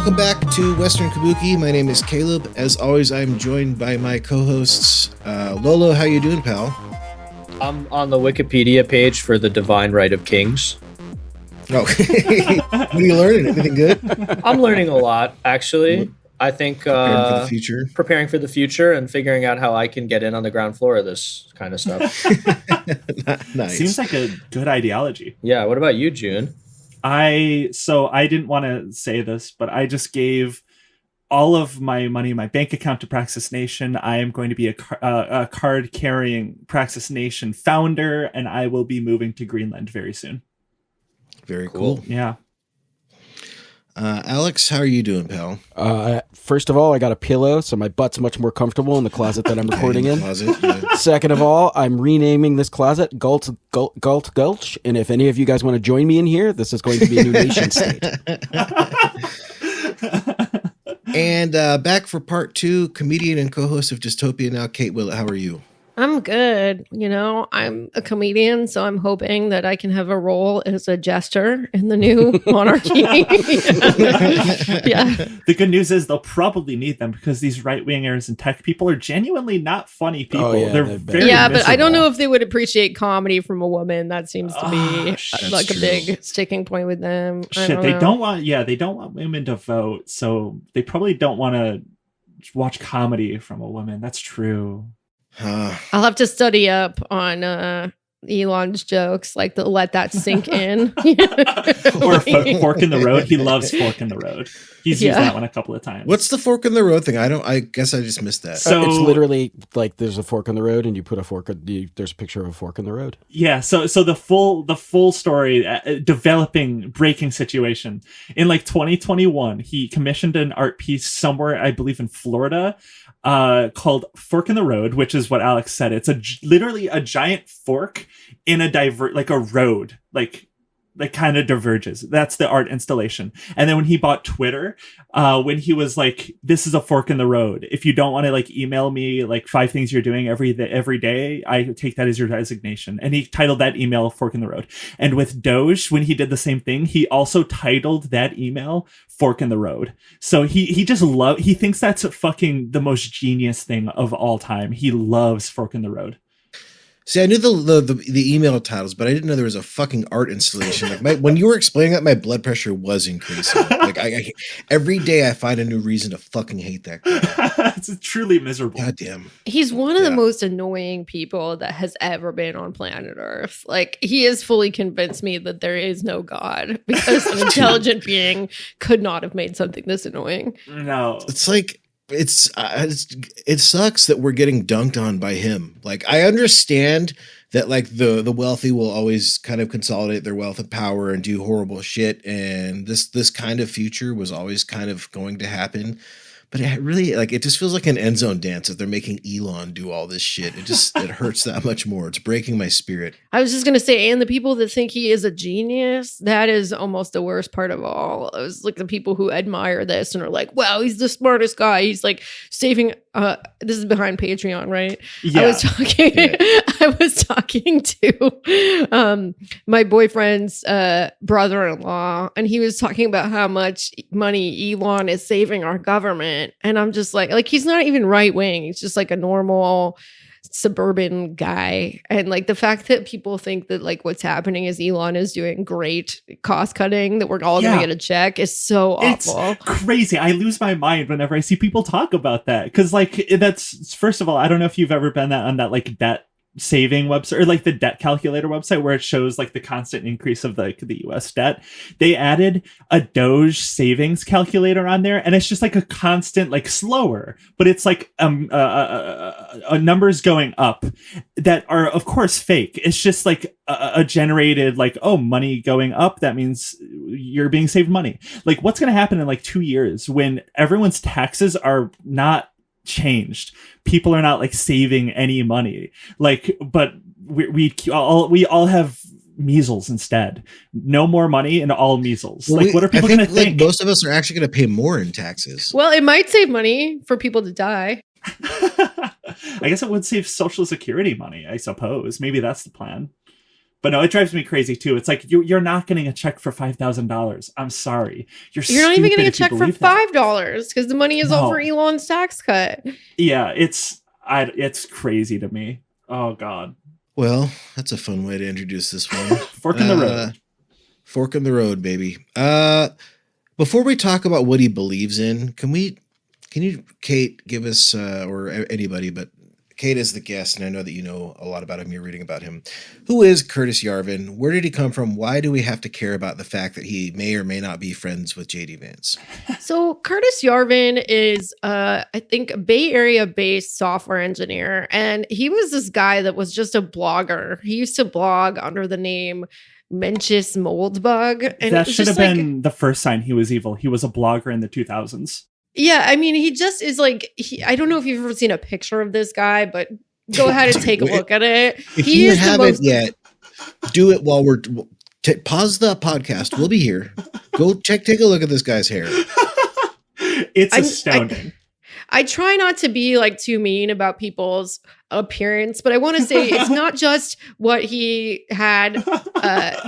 Welcome back to Western Kabuki. My name is Caleb. As always, I'm joined by my co-hosts. Lolo, how you doing, pal? I'm on the Wikipedia page for the Divine Right of Kings. Oh, what are you learning? Anything good? I'm learning a lot, actually. I think Preparing for the future. Preparing for the future and figuring out how I can get in on the ground floor of this kind of stuff. Nice. Seems like a good ideology. Yeah. What about you, June? I didn't want to say this, but I just gave all of my money in my bank account to Praxis Nation. I am going to be a card-carrying Praxis Nation founder, and I will be moving to Greenland very soon. Very cool. Yeah. Alex, how are you doing, pal? First of all, I got a pillow, so my butt's much more comfortable in the closet that I'm recording in. Closet, yeah. Second of all, I'm renaming this closet Gulch, and if any of you guys want to join me in here, this is going to be a new nation state. And back for part 2, comedian and co-host of Dystopia Now, Kate Willett. How are you? I'm good. You know, I'm a comedian, so I'm hoping that I can have a role as a jester in the new monarchy. Yeah. The good news is they'll probably need them because these right-wingers and tech people are genuinely not funny people. Oh, yeah, they're they're very Yeah, miserable. but I don't know if they would appreciate comedy from a woman. That seems to be like true. a big sticking point with them. They don't want women to vote, so they probably don't want to watch comedy from a woman. That's true. I'll have to study up on Elon's jokes, like to let that sink in. Or Fork in the Road. He loves Fork in the Road. He's used that one a couple of times. What's the fork in the road thing? I guess I just missed that. So It's literally like there's a fork in the road, and you put there's a picture of a fork in the road. Yeah, so the full story, breaking situation. In like 2021, he commissioned an art piece somewhere, I believe in Florida, called Fork in the Road, which is what Alex said. It's literally a giant fork in a road, like kind of diverges. That's the art installation. And then when he bought Twitter, when he was like, this is a fork in the road. If you don't want to like email me like 5 things you're doing every day, I take that as your designation. And he titled that email Fork in the Road. And with Doge, when he did the same thing, he also titled that email Fork in the Road. So he just he thinks that's fucking the most genius thing of all time. He loves Fork in the Road. See, I knew the email titles, but I didn't know there was a fucking art installation. Like when you were explaining that, my blood pressure was increasing. Like every day I find a new reason to fucking hate that guy. It's truly miserable. God damn. He's one of the most annoying people that has ever been on planet Earth. Like, he has fully convinced me that there is no God because an intelligent being could not have made something this annoying. No. It's like, it sucks that we're getting dunked on by him. Like, I understand that like the wealthy will always kind of consolidate their wealth and power and do horrible shit. And this kind of future was always kind of going to happen. But it really, like, it just feels like an end zone dance if they're making Elon do all this shit. It hurts that much more. It's breaking my spirit. I was just going to say, and the people that think he is a genius, that is almost the worst part of all. It was like the people who admire this and are like, wow, he's the smartest guy. He's like saving, this is behind Patreon, right? Yeah. I was talking to my boyfriend's brother-in-law, and he was talking about how much money Elon is saving our government. And I'm just like he's not even right wing. He's just like a normal suburban guy. And like the fact that people think that like what's happening is Elon is doing great cost cutting, that we're all going to get a check, is so awful. It's crazy. I lose my mind whenever I see people talk about that. Because like that's, first of all, I don't know if you've ever been on that like debt saving website or like the debt calculator website where it shows like the constant increase of like the US debt. They added a Doge savings calculator on there, and it's just like a constant, like slower, but it's like numbers going up that are of course fake. It's just like a generated like, oh, money going up, that means you're being saved money. Like, what's going to happen in like 2 years when everyone's taxes are not changed? People are not like saving any money, like, but we all have measles instead. No more money and all measles. Well, what are people going to think? Most of us are actually going to pay more in taxes. Well, it might save money for people to die. I guess it would save Social Security money, I suppose. Maybe that's the plan. But no, it drives me crazy too. It's like you're not getting a check for $5,000. I'm sorry, you're not even getting a check for $5 because the money is all for Elon's tax cut. Yeah, it's crazy to me. Oh God. Well, that's a fun way to introduce this one. Fork in the road. Fork in the road, baby. Before we talk about what he believes in, can you, Kate, give us, or anybody, but Kate is the guest, and I know that you know a lot about him. You're reading about him. Who is Curtis Yarvin? Where did he come from? Why do we have to care about the fact that he may or may not be friends with J.D. Vance? So Curtis Yarvin is, I think, a Bay Area-based software engineer, and he was this guy that was just a blogger. He used to blog under the name Mencius Moldbug. And that should have been the first sign he was evil. He was a blogger in the 2000s. Yeah, I mean, he just is like, I don't know if you've ever seen a picture of this guy, but go ahead and take a look at it. If you haven't yet, do it while we're pause the podcast. We'll be here. Go take a look at this guy's hair. It's astounding. I try not to be like too mean about people's appearance, but I want to say it's not just what he had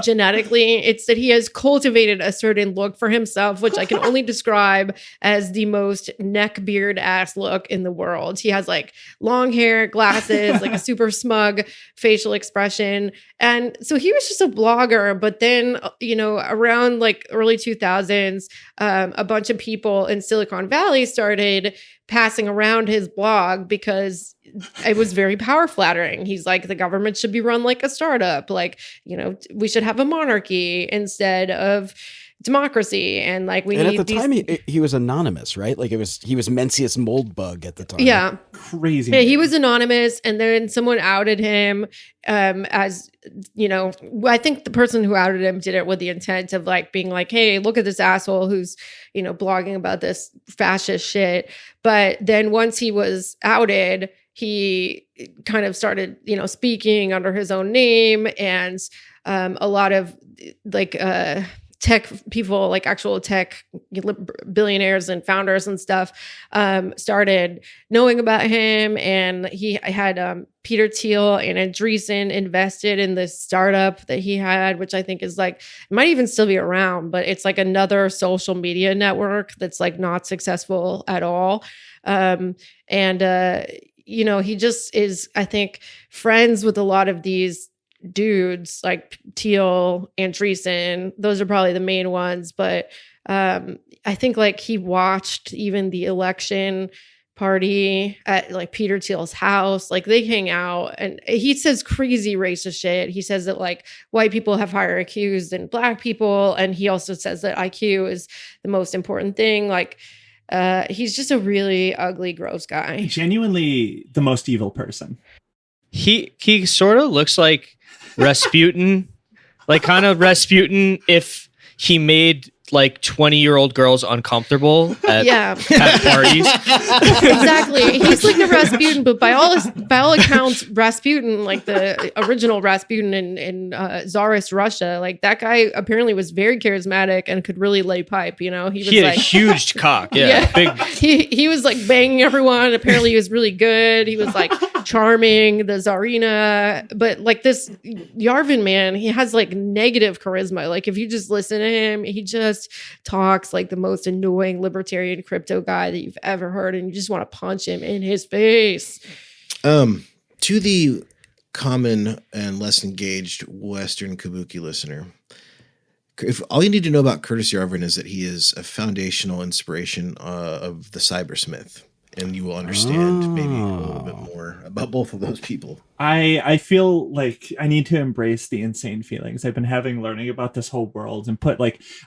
genetically. It's that he has cultivated a certain look for himself, which I can only describe as the most neck beard ass look in the world. He has like long hair, glasses, like a super smug facial expression. And so he was just a blogger. But then, around like early 2000s, a bunch of people in Silicon Valley started passing around his blog because it was very power flattering. He's like, the government should be run like a startup. Like, we should have a monarchy instead of democracy. And like, we need at the time he was anonymous, right? Like he was Mencius Moldbug at the time. Yeah. Crazy. Yeah, he was anonymous. And then someone outed him as, I think the person who outed him did it with the intent of like being like, hey, look at this asshole who's, blogging about this fascist shit. But then once he was outed, he kind of started, speaking under his own name, and a lot of like tech people, like actual tech billionaires and founders and stuff, started knowing about him. And he had Peter Thiel and Andreessen invested in this startup that he had, which I think is like, it might even still be around, but it's like another social media network that's like not successful at all. He just is, I think, friends with a lot of these dudes like Thiel, Andreessen. Those are probably the main ones. But I think like he watched even the election party at like Peter Thiel's house. Like they hang out, and he says crazy racist shit. He says that like white people have higher IQs than black people. And he also says that IQ is the most important thing. Like, he's just a really ugly, gross guy. Genuinely the most evil person. He sort of looks like Rasputin, like kind of Rasputin if he made like 20-year-old girls uncomfortable at parties. Exactly. He's like the Rasputin, but by all accounts, Rasputin, like the original Rasputin in Tsarist Russia, like that guy apparently was very charismatic and could really lay pipe. He had like, a huge cock. Yeah. Big. He was like banging everyone. Apparently he was really good. He was like charming, the Tsarina. But like this Yarvin man, he has like negative charisma. Like if you just listen to him, he just talks like the most annoying libertarian crypto guy that you've ever heard, and you just want to punch him in his face. To the common and less engaged Western Kabuki listener, if all you need to know about Curtis Yarvin is that he is a foundational inspiration of the cybersmith, and you will understand maybe a little bit more about both of those people. I feel like I need to embrace the insane feelings I've been having learning about this whole world, and I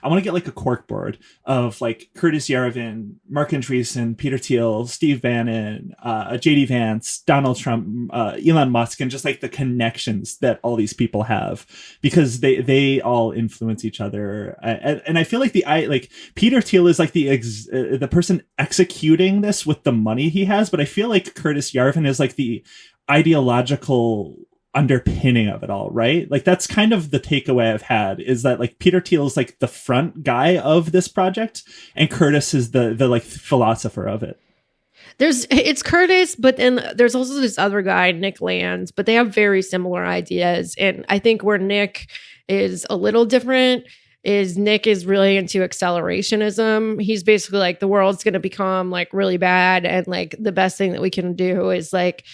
want to get like a corkboard of like Curtis Yarvin, Mark Andreessen, Peter Thiel, Steve Bannon, JD Vance, Donald Trump, Elon Musk, and just like the connections that all these people have, because they all influence each other. And I feel like Peter Thiel is like the person executing this with the money he has, but I feel like Curtis Yarvin is like the ideological underpinning of it all, right? Like that's kind of the takeaway I've had, is that like Peter Thiel is like the front guy of this project, and Curtis is the like philosopher of it. It's Curtis, but then there's also this other guy, Nick Lands, but they have very similar ideas. And I think where Nick is a little different is Nick is really into accelerationism. He's basically like, the world's going to become like really bad, and like the best thing that we can do is like,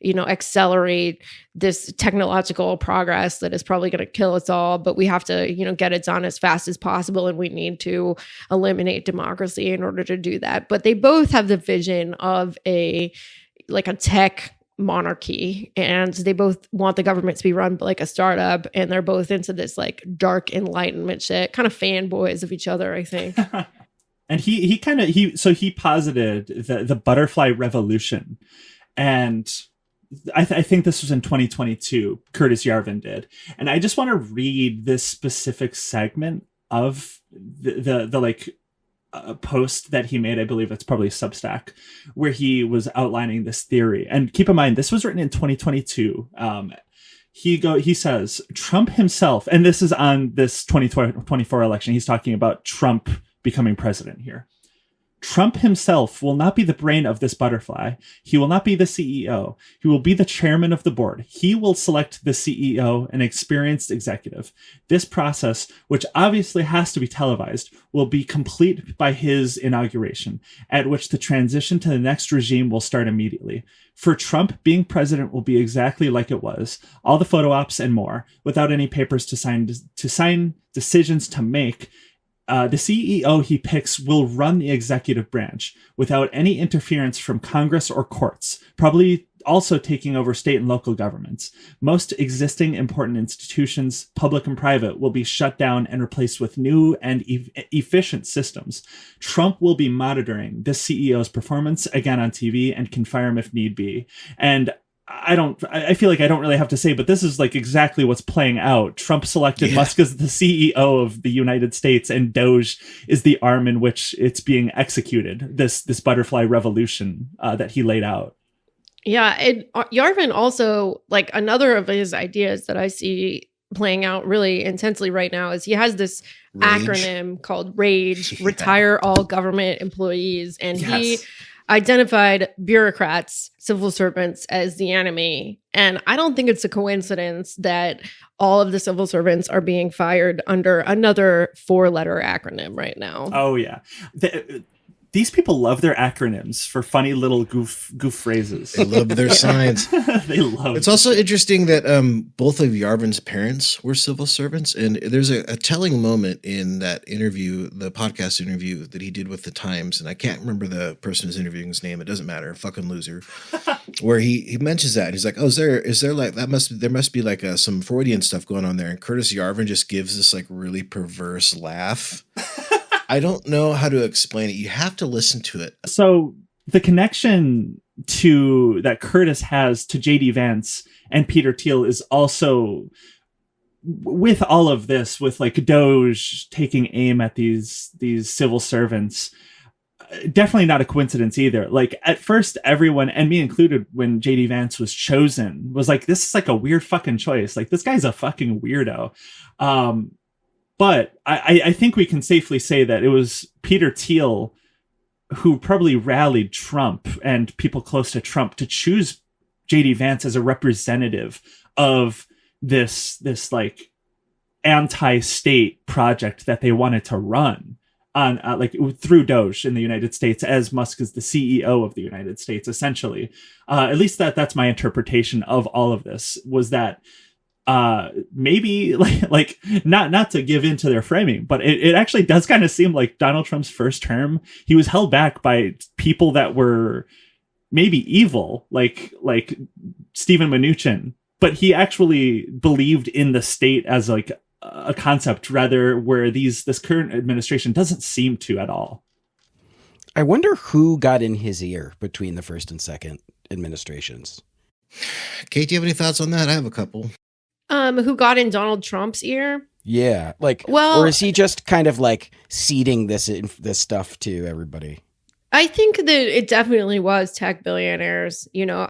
accelerate this technological progress that is probably going to kill us all, but we have to, get it done as fast as possible. And we need to eliminate democracy in order to do that. But they both have the vision of a tech monarchy, and they both want the government to be run like a startup. And they're both into this like dark enlightenment shit, kind of fanboys of each other, I think. And he posited the butterfly revolution. And I think this was in 2022, Curtis Yarvin did. And I just want to read this specific segment of the post that he made. I believe it's probably Substack, where he was outlining this theory. And keep in mind, this was written in 2022. He says, Trump himself, and this is on this 2024 election, he's talking about Trump becoming president here. Trump himself will not be the brain of this butterfly. He will not be the CEO. He will be the chairman of the board. He will select the CEO, an experienced executive. This process, which obviously has to be televised, will be complete by his inauguration, at which the transition to the next regime will start immediately. For Trump, being president will be exactly like it was, all the photo ops and more, without any papers to sign, decisions to make. The CEO he picks will run the executive branch without any interference from Congress or courts, probably also taking over state and local governments. Most existing important institutions, public and private, will be shut down and replaced with new and efficient systems. Trump will be monitoring this CEO's performance again on TV and can fire him if need be. And I feel like I don't really have to say, but this is like exactly what's playing out. Trump selected Musk as the CEO of the United States, and Doge is the arm in which it's being executed. This butterfly revolution that he laid out. Yeah. And Yarvin also, like, another of his ideas that I see playing out really intensely right now is he has this acronym called RAGE, Retire All Government Employees. And he identified bureaucrats, civil servants, as the enemy. And I don't think it's a coincidence that all of the civil servants are being fired under another 4-letter acronym right now. Oh, yeah. These people love their acronyms for funny little goof phrases. They love their signs. They love. It's also interesting that both of Yarvin's parents were civil servants, and there's a telling moment in that interview, the podcast interview that he did with the Times, and I can't remember the person who's interviewing his name. It doesn't matter. Fucking loser. Where he mentions that, and he's like, "Oh, is there like there must be like some Freudian stuff going on there?" And Curtis Yarvin just gives this like really perverse laugh. I don't know how to explain it. You have to listen to it. So the connection that Curtis has to JD Vance and Peter Thiel is also with all of this, with like Doge taking aim at these civil servants. Definitely not a coincidence either. Like at first everyone, and me included, when JD Vance was chosen, was like, this is like a weird fucking choice. Like this guy's a fucking weirdo. But I think we can safely say that it was Peter Thiel who probably rallied Trump and people close to Trump to choose JD Vance as a representative of this like anti-state project that they wanted to run on like through Doge in the United States, as Musk is the CEO of the United States, essentially. At least that's my interpretation of all of this, was that maybe like not to give into their framing, but it actually does kind of seem like Donald Trump's first term, he was held back by people that were maybe evil, like Stephen Mnuchin, but he actually believed in the state as like a concept, rather, where this current administration doesn't seem to at all. I wonder who got in his ear between the first and second administrations. Kate, do you have any thoughts on that? I have a couple. Who got in Donald Trump's ear? Yeah, or is he just kind of like seeding this stuff to everybody? I think that it definitely was tech billionaires. You know,